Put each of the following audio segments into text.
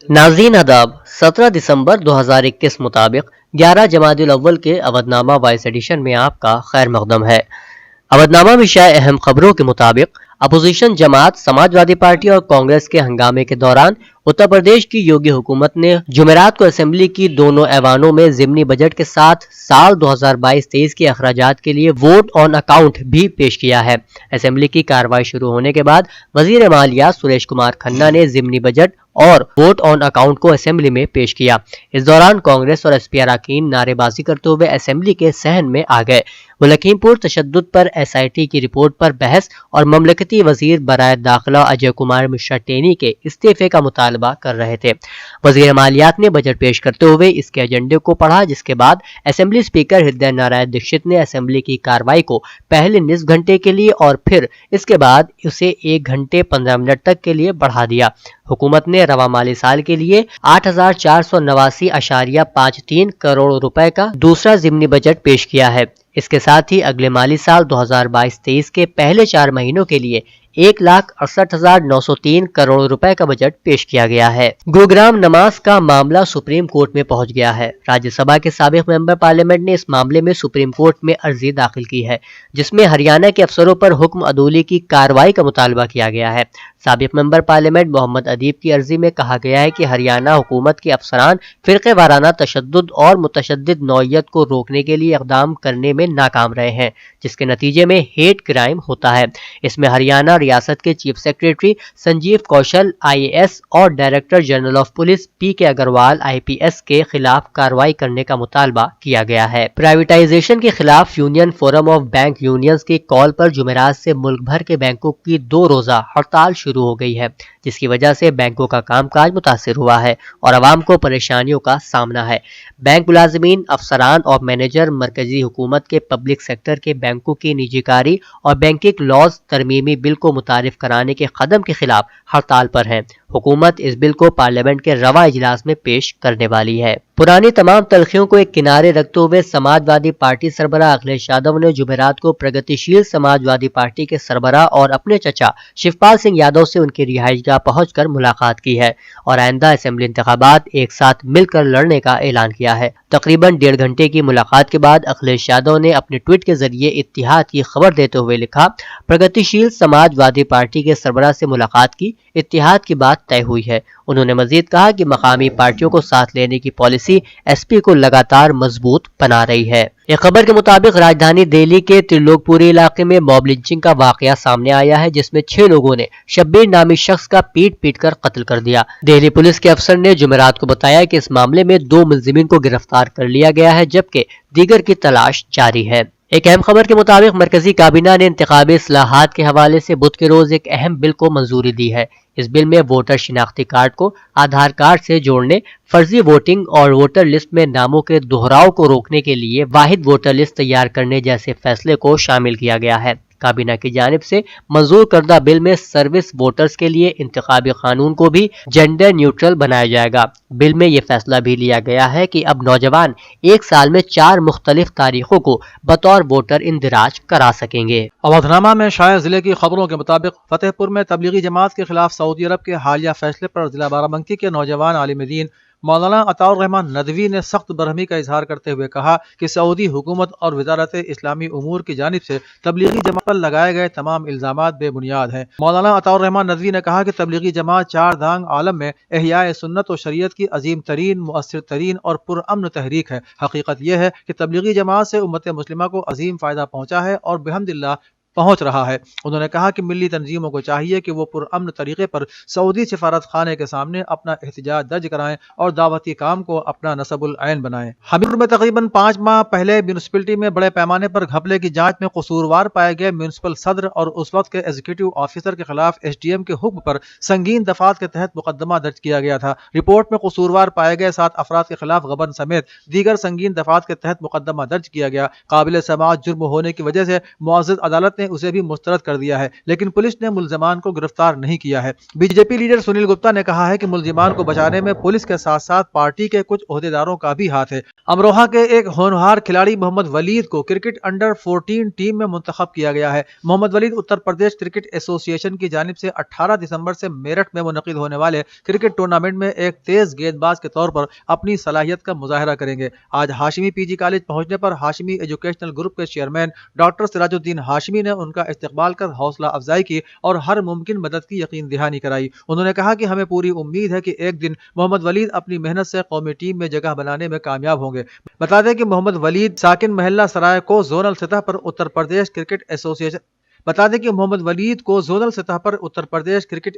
ناظرین آداب 17 دسمبر 2021 مطابق 11 جمادی الاول کے اودھ نامہ وائس ایڈیشن میں آپ کا خیر مقدم ہے۔ اودھ نامہ میں شائع اہم خبروں کے مطابق اپوزیشن جماعت سماجوادی پارٹی اور کانگریس کے ہنگامے کے دوران اتر پردیش کی یوگی حکومت نے جمعرات کو اسمبلی کی دونوں ایوانوں میں ضمنی بجٹ کے ساتھ سال 2022-23 کے اخراجات کے لیے ووٹ آن اکاؤنٹ بھی پیش کیا ہے۔ اسمبلی کی کارروائی شروع ہونے کے بعد وزیر مالیہ سریش کمار کھنہ نے ضمنی بجٹ اور ووٹ آن اکاؤنٹ کو اسمبلی میں پیش کیا۔ اس دوران کانگریس اور ایس پی اراکین نعرے بازی کرتے ہوئے اسمبلی کے صحن میں آ گئے۔ وہ لکھیم پور تشدد پر ایس آئی ٹی کی رپورٹ پر بحث اور مملکتی وزیر برائے داخلہ اجے کمار مشرا ٹینی کے استعفے کا مطالبہ کر رہے تھے۔ وزیر مالیات نے بجٹ پیش کرتے ہوئے اس کے ایجنڈے کو پڑھا، جس کے بعد اسمبلی اسپیکر ہردے نارائن دکشت نے اسمبلی کی کارروائی کو پہلے نصف گھنٹے کے لیے اور پھر اس کے بعد اسے 1 گھنٹے 15 منٹ تک کے لیے بڑھا دیا۔ حکومت نے رواں مالی سال کے لیے 8,489.53 کروڑ روپے کا دوسرا ضمنی بجٹ پیش کیا ہے۔ اس کے ساتھ ہی اگلے مالی سال 2022-23 کے پہلے 4 مہینوں کے لیے 1,68,903 کروڑ روپے کا بجٹ پیش کیا گیا ہے۔ گروگرام نماز کا معاملہ سپریم کورٹ میں پہنچ گیا ہے۔ راجیہ سبھا کے سابق ممبر پارلیمنٹ نے اس معاملے میں سپریم کورٹ میں عرضی داخل کی ہے، جس میں ہریانہ کے افسروں پر حکم عدولی کی کارروائی کا مطالبہ کیا گیا ہے۔ سابق ممبر پارلیمنٹ محمد ادیب کی عرضی میں کہا گیا ہے کہ ہریانہ حکومت کے افسران فرقے وارانہ تشدد اور متشدد نوعیت کو روکنے کے لیے اقدام کرنے میں ناکام رہے ہیں، جس کے نتیجے میں ہیٹ کرائم ہوتا ہے۔ اس میں ہریانہ ریاست کے chief secretary Sanjeev Kaushal I A S اور ڈائریکٹر جنرل آف پولیس پی کے اگروال آئی پی ایس کے خلاف کارروائی کرنے کا مطالبہ کیا گیا ہے۔ پرائیویٹائزیشن کے خلاف union forum of bank unions کی کال پر جمعرات سے ملک بھر کے بینکوں کی 2 روزہ ہڑتال شروع ہو گئی ہے، جس کی وجہ سے بینکوں کا کام کاج متاثر ہوا ہے اور عوام کو پریشانیوں کا سامنا ہے۔ بینک ملازمین، افسران اور مینیجر مرکزی حکومت کے پبلک سیکٹر کے بینکوں کی نجی کاری اور بینکنگ لاز ترمیمی بل کو متعارف کرانے کے قدم کے خلاف ہڑتال پر ہیں۔ حکومت اس بل کو پارلیمنٹ کے رواں اجلاس میں پیش کرنے والی ہے۔ پرانی تمام تلخیوں کو ایک کنارے رکھتے ہوئے سماجوادی پارٹی سربراہ اکھلیش یادو نے جمعرات کو پرگتیشیل سماجوادی پارٹی کے سربراہ اور اپنے چچا شیوپال سنگھ یادو سے ان کی رہائش گاہ پہنچ کر ملاقات کی ہے اور آئندہ اسمبلی انتخابات ایک ساتھ مل کر لڑنے کا اعلان کیا ہے۔ تقریباً 1.5 گھنٹے کی ملاقات کے بعد اکھلیش یادو نے اپنے ٹویٹ کے ذریعے اتحاد کی خبر دیتے ہوئے لکھا، پرگتیشیل سماجوادی پارٹی کے سربراہ سے ملاقات کی، اتحاد کی بات طے ہوئی ہے۔ انہوں نے مزید کہا کہ مقامی پارٹیوں کو ساتھ لینے کی پالیسی ایس پی کو لگاتار مضبوط بنا رہی ہے۔ ایک خبر کے مطابق راجدھانی دہلی کے ترلوک پوری علاقے میں موب لنچنگ کا واقعہ سامنے آیا ہے، جس میں 6 لوگوں نے شبیر نامی شخص کا پیٹ پیٹ کر قتل کر دیا۔ دہلی پولیس کے افسر نے جمعرات کو بتایا کہ اس معاملے میں 2 ملزمین کو گرفتار کر لیا گیا ہے، جبکہ دیگر کی تلاش جاری ہے۔ ایک اہم خبر کے مطابق مرکزی کابینہ نے انتخابی اصلاحات کے حوالے سے بدھ کے روز ایک اہم بل کو منظوری دی ہے۔ اس بل میں ووٹر شناختی کارڈ کو آدھار کارڈ سے جوڑنے، فرضی ووٹنگ اور ووٹر لسٹ میں ناموں کے دہراؤ کو روکنے کے لیے واحد ووٹر لسٹ تیار کرنے جیسے فیصلے کو شامل کیا گیا ہے۔ کابینہ کی جانب سے منظور کردہ بل میں سروس ووٹرز کے لیے انتخابی قانون کو بھی جینڈر نیوٹرل بنایا جائے گا۔ بل میں یہ فیصلہ بھی لیا گیا ہے کہ اب نوجوان 1 سال میں 4 مختلف تاریخوں کو بطور ووٹر اندراج کرا سکیں گے۔ اودھ نامہ میں شائع ضلع کی خبروں کے مطابق فتح پور میں تبلیغی جماعت کے خلاف سعودی عرب کے حالیہ فیصلے پر ضلع بارہ بنکی کے نوجوان عالم دین مولانا عطاء الرحمن ندوی نے سخت برہمی کا اظہار کرتے ہوئے کہا کہ سعودی حکومت اور وزارت اسلامی امور کی جانب سے تبلیغی جماعت پر لگائے گئے تمام الزامات بے بنیاد ہیں۔ مولانا عطاء الرحمن ندوی نے کہا کہ تبلیغی جماعت 4 دھانگ عالم میں احیاء سنت و شریعت کی عظیم ترین، مؤثر ترین اور پرامن تحریک ہے۔ حقیقت یہ ہے کہ تبلیغی جماعت سے امت مسلمہ کو عظیم فائدہ پہنچا ہے اور بحمداللہ پہنچ رہا ہے۔ انہوں نے کہا کہ ملی تنظیموں کو چاہیے کہ وہ پرامن طریقے پر سعودی سفارت خانے کے سامنے اپنا احتجاج درج کرائیں اور دعوتی کام کو اپنا نصب العین بنائیں۔ حمیرپور میں تقریباً 5 ماہ پہلے میونسپلٹی میں بڑے پیمانے پر گھپلے کی جانچ میں قصوروار پائے گئے میونسپل صدر اور اس وقت کے ایگزیکٹو آفیسر کے خلاف ایس ڈی ایم کے حکم پر سنگین دفعات کے تحت مقدمہ درج کیا گیا تھا۔ رپورٹ میں قصوروار پائے گئے 7 افراد کے خلاف غبن سمیت دیگر سنگین دفعات کے تحت مقدمہ درج کیا گیا۔ قابل سماعت جرم ہونے کی وجہ سے معزز عدالت نے نے اسے بھی مسترد کر دیا ہے، لیکن پولیس نے ملزمان کو گرفتار نہیں کیا ہے۔ B J P leader Sunil Gupta نے کہا ہے کہ ملزمان کو بچانے میں پولیس کے ساتھ ساتھ پارٹی کے کچھ عہدیداروں کا بھی ہاتھ ہے۔ امروہہ کے ایک ہونہار کھلاڑی محمد ولید کو کرکٹ انڈر 14 ٹیم میں منتخب کیا گیا ہے۔ محمد ولید اتر پردیش کرکٹ ایسوسی ایشن کی جانب سے 18 دسمبر سے میرٹھ میں منعقد ہونے والے کرکٹ ٹورنامنٹ میں ایک تیز گیند باز کے طور پر اپنی صلاحیت کا مظاہرہ کریں گے۔ آج ہاشمی پی جی کالج پہنچنے پر ہاشمی ایجوکیشنل گروپ کے چیئرمین ڈاکٹر سراج الدین ہاشمی نے ان کا استقبال کر حوصلہ افزائی کی اور ہر ممکن مدد کی یقین دہانی کرائی۔ انہوں نے کہا کہ ہمیں پوری امید ہے کہ ایک دن محمد ولید اپنی محنت سے قومی ٹیم میں جگہ بنانے میں کامیاب ہوں گے۔ بتا دیں کہ محمد ولید ساکن محلہ سرائے کو زونل سطح پر اتر پردیش کرکٹ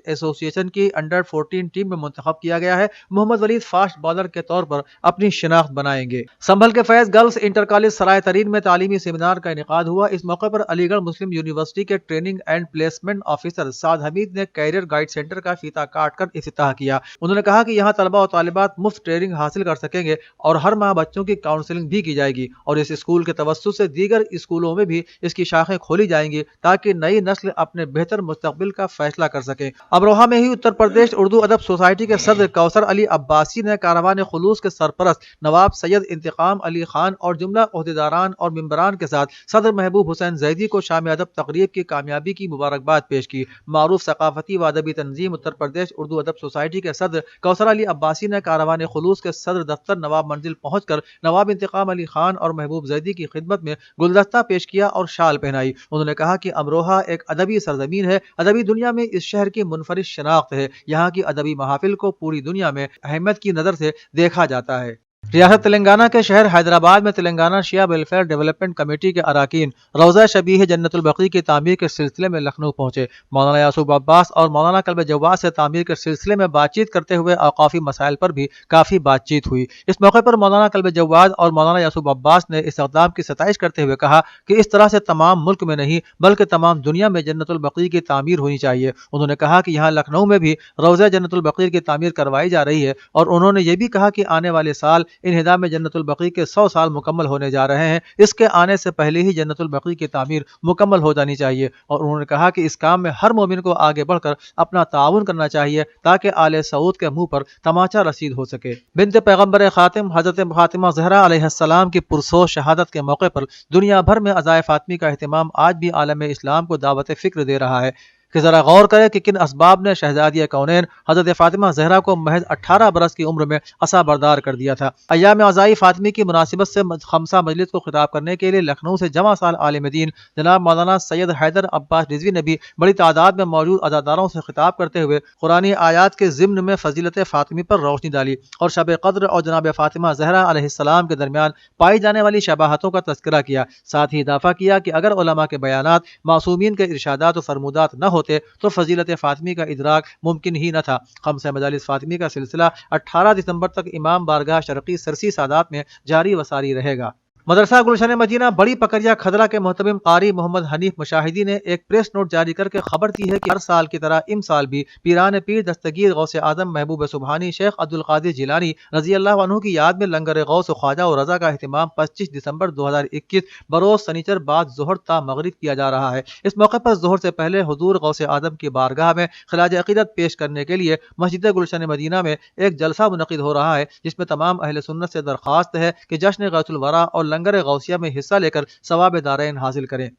ایسوسی ایشن کی انڈر 14 ٹیم میں منتخب کیا گیا ہے۔ محمد ولید فاسٹ بالر کے طور پر اپنی شناخت بنائیں گے۔ سنبھل کے فیض گرلز انٹر کالج سرائے ترین میں تعلیمی سیمینار کا انعقاد ہوا۔ اس موقع پر علی گڑھ مسلم یونیورسٹی کے ٹریننگ اینڈ پلیسمنٹ آفیسر سعد حمید نے کیریئر گائیڈ سینٹر کا فیتہ کاٹ کر افتتاح کیا۔ انہوں نے کہا کہ یہاں طلبہ و طالبات مفت ٹریننگ حاصل کر سکیں گے اور ہر ماہ بچوں کی کاؤنسلنگ بھی کی جائے گی، اور اس اسکول کے توسط سے دیگر اسکولوں میں بھی اس کی شاخیں کھولی جائیں گی تاکہ نئی نسل اپنے بہتر مستقبل کا فیصلہ کر سکے۔ امروہہ میں ہی اتر پردیش اردو ادب سوسائٹی کے صدر کوثر علی عباسی نے کاروان خلوص کے سرپرست نواب سید انتقام علی خان اور جملہ عہدیداران اور ممبران کے ساتھ صدر محبوب حسین زیدی کو شام ادب تقریب کی کامیابی کی مبارکباد پیش کی۔ معروف ثقافتی و ادبی تنظیم اتر پردیش اردو ادب سوسائٹی کے صدر کوثر علی عباسی نے کاروان خلوص کے صدر دفتر نواب منزل پہنچ کر نواب انتقام علی خان اور محبوب زیدی کی خدمت میں گلدستہ پیش کیا اور شال پہنائی۔ انہوں نے کہا کہ امروہہ ایک ادبی سرزمین ہے، ادبی دنیا میں اس شہر کی منفرد شناخت ہے، یہاں کی ادبی محافل کو پوری دنیا میں اہمیت کی نظر سے دیکھا جاتا ہے۔ ریاست تلنگانہ کے شہر حیدرآباد میں تلنگانہ شیعہ ویلفیئر ڈیولپمنٹ کمیٹی کے اراکین روضہ شبیہ جنت البقیع کی تعمیر کے سلسلے میں لکھنؤ پہنچے۔ مولانا یعقوب عباس اور مولانا کلب جواز سے تعمیر کے سلسلے میں بات چیت کرتے ہوئے اوقافی مسائل پر بھی کافی بات چیت ہوئی۔ اس موقع پر مولانا کلب جواز اور مولانا یعقوب عباس نے اس اقدام کی ستائش کرتے ہوئے کہا کہ اس طرح سے تمام ملک میں نہیں بلکہ تمام دنیا میں جنت البقیع کی تعمیر ہونی چاہیے۔ انہوں نے کہا کہ یہاں لکھنؤ میں بھی روضہ جنت البقیع کی تعمیر کروائی جا رہی ہے، اور انہوں نے یہ بھی کہا کہ آنے والے سال انہدام میں جنت البقیع کے 100 سال مکمل ہونے جا رہے ہیں، اس کے آنے سے پہلے ہی جنت البقیع کی تعمیر مکمل ہو جانی چاہیے، اور انہوں نے کہا کہ اس کام میں ہر مومن کو آگے بڑھ کر اپنا تعاون کرنا چاہیے تاکہ آل سعود کے منہ پر تماچا رسید ہو سکے۔ بنت پیغمبر خاتم حضرت فاطمہ زہرا علیہ السلام کی پرسوز شہادت کے موقع پر دنیا بھر میں عزائے فاطمی کا اہتمام آج بھی عالم اسلام کو دعوت فکر دے رہا ہے کہ ذرا غور کرے کہ کن اسباب نے شہزادیہ کونین حضرت فاطمہ زہرا کو محض 18 برس کی عمر میں عصا بردار کر دیا تھا۔ ایام عزائی فاطمی کی مناسبت سے خمسہ مجلس کو خطاب کرنے کے لیے لکھنؤ سے جمع سال عالم دین جناب مولانا سید حیدر عباس رضوی نے بھی بڑی تعداد میں موجود عزاداروں سے خطاب کرتے ہوئے قرآنی آیات کے ضمن میں فضیلت فاطمی پر روشنی ڈالی اور شب قدر اور جناب فاطمہ زہرا علیہ السلام کے درمیان پائی جانے والی شباہتوں کا تذکرہ کیا۔ ساتھ ہی اضافہ کیا کہ اگر علماء کے بیانات معصومین کے ارشادات و فرمودات نہ ہوتے تو فضیلت فاطمی کا ادراک ممکن ہی نہ تھا۔ خمسہ مجالس فاطمی کا سلسلہ 18 دسمبر تک امام بارگاہ شرقی سرسی سادات میں جاری و ساری رہے گا۔ مدرسہ گلشن مدینہ بڑی پکریا کھدرہ کے محتمم قاری محمد حنیف مشاہدی نے ایک پریس نوٹ جاری کر کے خبر دی ہے کہ ہر سال کی طرح امسال بھی پیران پیر دستگیر غوث اعظم محبوب سبحانی شیخ عبدالقادر جیلانی رضی اللہ عنہ کی یاد میں لنگر غوث خواجہ و رضا کا اہتمام 25 دسمبر 2021 بروز سنیچر بعد ظہر تا مغرب کیا جا رہا ہے۔ اس موقع پر ظہر سے پہلے حضور غوث اعظم کی بارگاہ میں خراج عقیدت پیش کرنے کے لیے مسجد گلشن مدینہ میں ایک جلسہ منعقد ہو رہا ہے، جس میں تمام اہل سنت سے درخواست ہے کہ جشن غوث الورا اور لنگر غوثیہ میں حصہ لے کر ثواب دارین حاصل کریں۔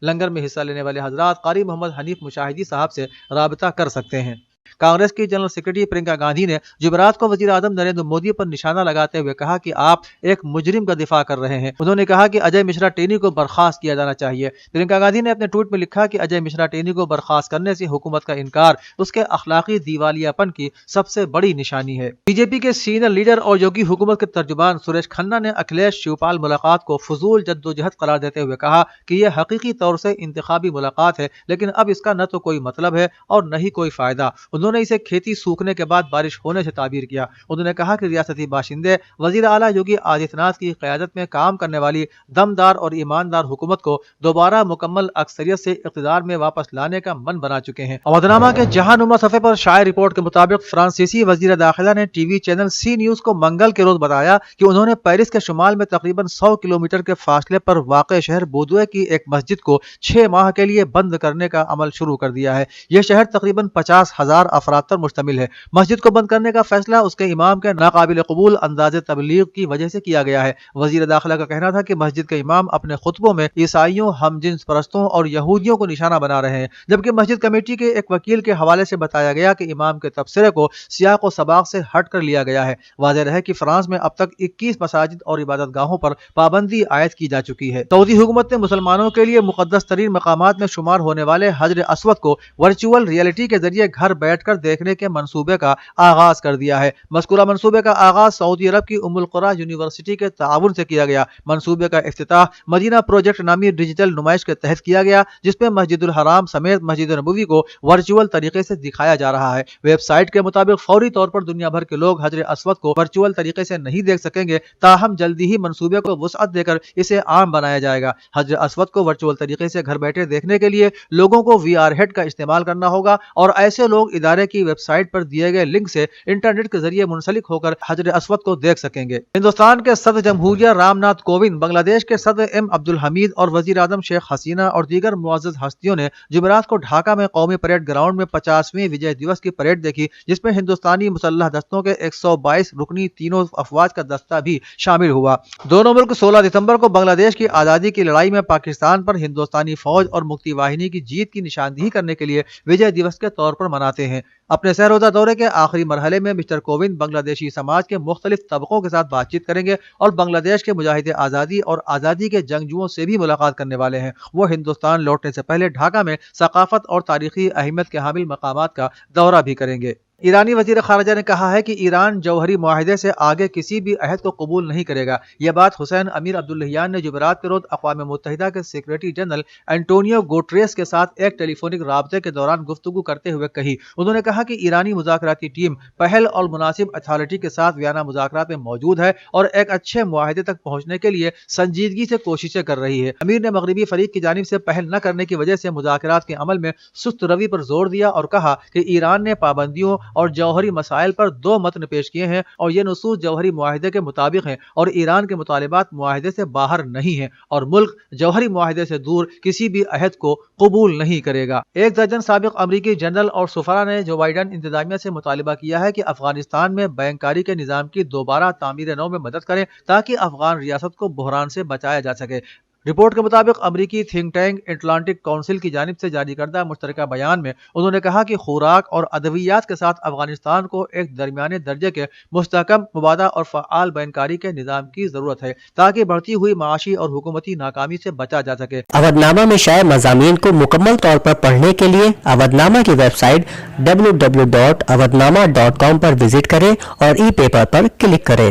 لنگر میں حصہ لینے والے حضرات قاری محمد حنیف مشاہدی صاحب سے رابطہ کر سکتے ہیں۔ کانگریس کی جنرل سیکرٹری پرینکا گاندھی نے جمعرات کو وزیر اعظم نریندر مودی پر نشانہ لگاتے ہوئے کہا کہ آپ ایک مجرم کا دفاع کر رہے ہیں۔ انہوں نے کہا کہ اجے مشرا ٹینی کو برخاست کیا جانا چاہیے۔ پرینکا گاندھی نے اپنے ٹویٹ میں لکھا کہ اجے مشرا ٹینی کو برخاست کرنے سے حکومت کا انکار اس کے اخلاقی دیوالیہ پن کی سب سے بڑی نشانی ہے۔ بی جے پی کے سینئر لیڈر اور یوگی حکومت کے ترجمان سریش کھنہ نے اکھلیش شیوپال ملاقات کو فضول جدوجہد قرار دیتے ہوئے کہا کہ یہ حقیقی طور سے انتخابی ملاقات ہے، لیکن اب اس کا نہ تو کوئی مطلب ہے اور نہ ہی کوئی فائدہ۔ انہوں انہوں نے اسے کھیتی سوکھنے کے بعد بارش ہونے سے تعبیر کیا۔ انہوں نے کہا کہ ریاستی باشندے وزیر اعلیٰ یوگی آدتیہ ناتھ کی قیادت میں کام کرنے والی دمدار اور ایماندار حکومت کو دوبارہ مکمل اکثریت سے اقتدار میں واپس لانے کا من بنا چکے ہیں۔ اودھنامہ کے جہاں نما صفحے پر شائع رپورٹ کے مطابق فرانسیسی وزیر داخلہ نے ٹی وی چینل سی نیوز کو منگل کے روز بتایا کہ انہوں نے پیرس کے شمال میں تقریباً 100 کلومیٹر کے فاصلے پر واقع شہر بودوے کی ایک مسجد کو 6 ماہ کے لیے بند کرنے کا عمل شروع کر دیا ہے۔ یہ شہر تقریباً 50,000 افراد پر مشتمل ہے۔ مسجد کو بند کرنے کا فیصلہ اس کے امام کے ناقابل قبول انداز تبلیغ کی وجہ سے کیا گیا ہے۔ وزیر داخلہ کا کہنا تھا کہ مسجد کے امام اپنے خطبوں میں عیسائیوں، ہم جنس پرستوں اور یہودیوں کو نشانہ بنا رہے ہیں، جبکہ مسجد کمیٹی کے ایک وکیل کے حوالے سے بتایا گیا کہ امام کے تبصرے کو سیاق و سباق سے ہٹ کر لیا گیا ہے۔ واضح رہے کہ فرانس میں اب تک 21 مساجد اور عبادت گاہوں پر پابندی عائد کی جا چکی ہے۔ سعودی حکومت نے مسلمانوں کے لیے مقدس ترین مقامات میں شمار ہونے والے حجر اسود کو ورچوئل ریئلٹی کے ذریعے گھر بیٹھ کر دیکھنے کے منصوبے کا آغاز کر دیا ہے۔ مذکورہ منصوبے کا آغاز سعودی عرب کی ام القری یونیورسٹی کے تعاون سے کیا گیا۔ منصوبے کا افتتاح مدینہ پروجیکٹ نامی ڈیجیٹل نمائش کے تحت کیا گیا، جس میں مسجد الحرام سمیت مسجد نبوی کو ورچوئل طریقے سے دکھایا جا رہا ہے۔ ویب سائٹ کے مطابق فوری طور پر دنیا بھر کے لوگ حجر اسود کو ورچوئل طریقے سے نہیں دیکھ سکیں گے، تاہم جلدی ہی منصوبے کو وسعت دے کر اسے عام بنایا جائے گا۔ حجر اسود کو ورچوئل طریقے سے گھر بیٹھے دیکھنے کے لیے لوگوں کو وی آر ہیڈ کا استعمال کرنا ہوگا، اور ایسے لوگ ادارے کی ویب سائٹ پر دیے گئے لنک سے انٹرنیٹ کے ذریعے منسلک ہو کر حجر اسود کو دیکھ سکیں گے۔ ہندوستان کے صدر جمہوریہ رام ناتھ کووند، بنگلہ دیش کے صدر ایم عبدالحمید اور وزیر اعظم شیخ حسینہ اور دیگر معزز ہستیوں نے جمعرات کو ڈھاکہ میں قومی پریڈ گراؤنڈ میں 50ویں وجے دیوس کی پریڈ دیکھی، جس میں ہندوستانی مسلح دستوں کے 122 رکنی تینوں افواج کا دستہ بھی شامل ہوا۔ دونوں ملک 16 دسمبر کو بنگلہ دیش کی آزادی کی لڑائی میں پاکستان پر ہندوستانی فوج اور مکتی واہنی کی جیت کی نشاندہی کرنے کے لیے وجے دیوس کے طور پر مناتے ہیں۔ اپنے سہ روزہ دورے کے آخری مرحلے میں مسٹر کووند بنگلہ دیشی سماج کے مختلف طبقوں کے ساتھ بات چیت کریں گے اور بنگلہ دیش کے مجاہد آزادی اور آزادی کے جنگجوؤں سے بھی ملاقات کرنے والے ہیں۔ وہ ہندوستان لوٹنے سے پہلے ڈھاکہ میں ثقافت اور تاریخی اہمیت کے حامل مقامات کا دورہ بھی کریں گے۔ ایرانی وزیر خارجہ نے کہا ہے کہ ایران جوہری معاہدے سے آگے کسی بھی عہد کو قبول نہیں کرے گا۔ یہ بات حسین امیر عبداللہیان نے جمعرات کے روز اقوام متحدہ کے سیکریٹری جنرل اینٹونیو گوٹریس کے ساتھ ایک ٹیلی فونک رابطے کے دوران گفتگو کرتے ہوئے کہی۔ انہوں نے کہا کہ ایرانی مذاکراتی ٹیم پہل اور مناسب اتھارٹی کے ساتھ ویانا مذاکرات میں موجود ہے اور ایک اچھے معاہدے تک پہنچنے کے لیے سنجیدگی سے کوششیں کر رہی ہے۔ امیر نے مغربی فریق کی جانب سے پہل نہ کرنے کی وجہ سے مذاکرات کے عمل میں سست روی پر زور دیا اور کہا کہ ایران نے پابندیوں اور جوہری مسائل پر 2 متن پیش کیے ہیں اور یہ نصوص جوہری معاہدے کے مطابق ہیں اور ایران کے مطالبات معاہدے سے باہر نہیں ہیں اور ملک جوہری معاہدے سے دور کسی بھی عہد کو قبول نہیں کرے گا۔ 1 درجن سابق امریکی جنرل اور سفراء نے جو بائیڈن انتظامیہ سے مطالبہ کیا ہے کہ افغانستان میں بینکاری کے نظام کی دوبارہ تعمیر نو میں مدد کریں تاکہ افغان ریاست کو بحران سے بچایا جا سکے۔ رپورٹ کے مطابق امریکی تھنک ٹینک اٹلانٹک کونسل کی جانب سے جاری کردہ مشترکہ بیان میں انہوں نے کہا کہ خوراک اور ادویات کے ساتھ افغانستان کو ایک درمیانے درجے کے مستحکم، مبادہ اور فعال بینکاری کے نظام کی ضرورت ہے تاکہ بڑھتی ہوئی معاشی اور حکومتی ناکامی سے بچا جا سکے۔ اودھنامہ میں شائع مضامین کو مکمل طور پر پڑھنے کے لیے اودھنامہ کی ویب سائٹ www.awadhnama.com پر وزٹ کریں اور ای پیپر پر کلک کریں۔